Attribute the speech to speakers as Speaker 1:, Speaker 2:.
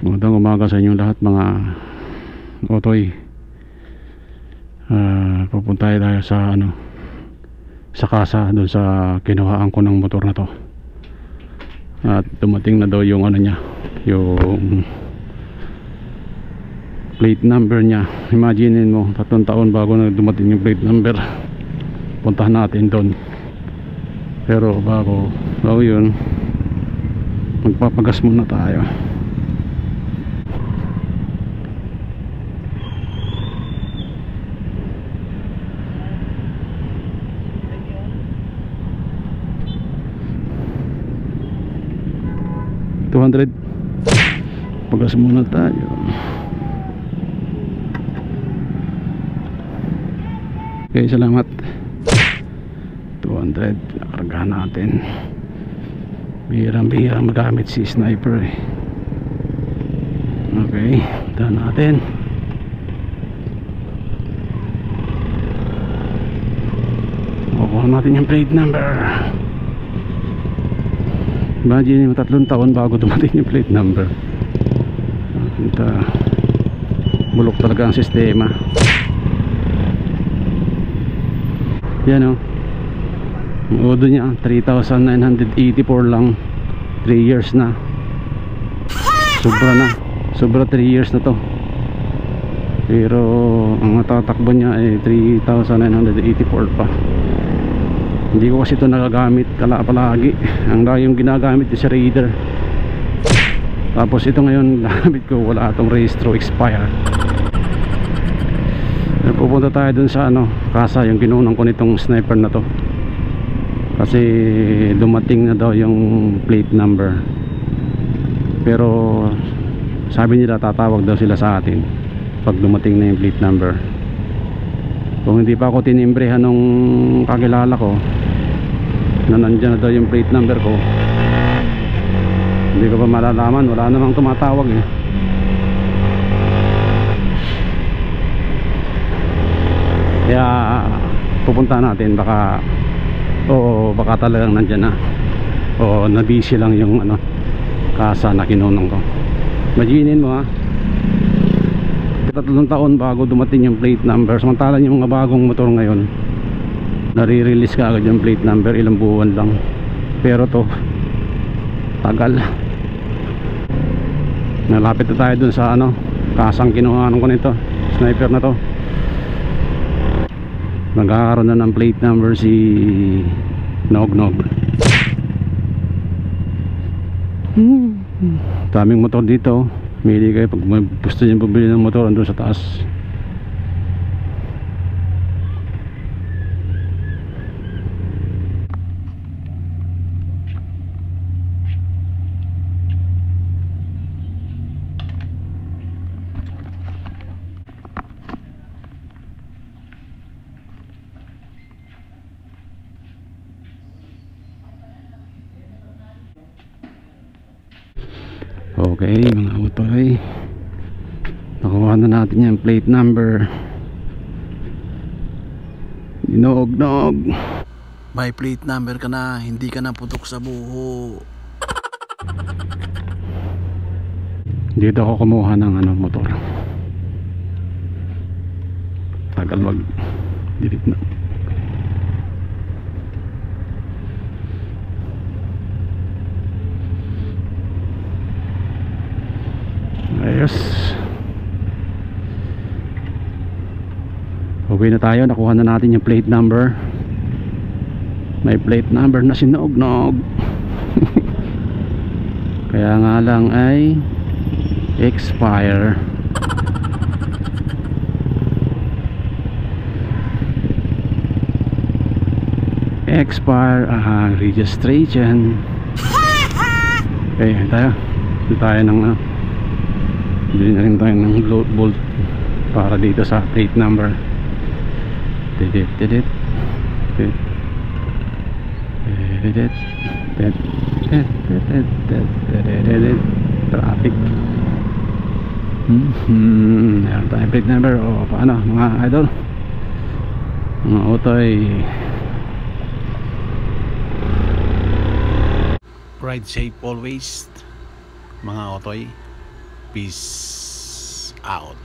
Speaker 1: Magandang umaga sa inyong lahat mga otoy. Pupunta tayo sa sa kasa doon sa kinuhaan ko ng motor na to. At dumating na daw yung niya, yung plate number niya. Imagine mo, 3 taon bago na dumating yung plate number. Puntahan natin doon. Pero bago yun, magpapagas muna tayo. $200. Pagas muna tayo. Okay, salamat. 200 nakargahan natin. Bihirang magamit si sniper eh. Okay, daan natin. Kukuha natin yung plate number. Imagine mo, 3 taon bago dumating yung plate number. Bulok talaga ang sistema. Yan o, ang odo niya 3,984 lang. 3 years na. Sobra 3 years na to. Pero ang natatakbo niya ay 3,984 pa. Hindi ko kasi ito nagagamit palagi. Ang yung ginagamit is Raider. Tapos ito ngayon gamit ko, wala itong registro, expire. Pupunta tayo dun sa kasa, yung kinunang ko nitong sniper na to. Kasi dumating na daw yung plate number. Pero sabi nila tatawag daw sila sa atin pag dumating na yung plate number. Kung hindi pa ako tinimbrehan nung kakilala ko na nandyan na daw yung plate number ko, hindi ko pa malalaman. Wala namang tumatawag eh. Kaya pupunta natin, baka talagang nandyan na, o na-busy lang yung kasa na kinunong ko. Imaginin mo 3 taon bago dumating yung plate number. Samantalang yung mga bagong motor ngayon, nare-release ka agad yung plate number, ilang buwan lang. Pero to, tagal. Nalapit na tayo dun sa kasang kinuhaan ko nito, sniper na to. Magkakaroon na ng plate number si Nognog. Daming motor dito. Mili kayo pag gusto nyo bumili ng motor andun sa taas. Okay mga otoy, nakuha na natin yung plate number. Nog.
Speaker 2: May plate number ka na, hindi ka na putok sa buho.
Speaker 1: Dito ako kumuha ng motor. Tagal wag delete na. Ayos. Okay na tayo, nakuha na natin yung plate number. May plate number na si Nognog. Kaya nga lang ay expire. Registration. Okay, tayo ng bili na rin tayo ng bolt para dito sa plate number. Traffic. Meron tayong plate number. O paano mga idol, mga otoy?
Speaker 2: Ride safe always, mga otoy. Peace out.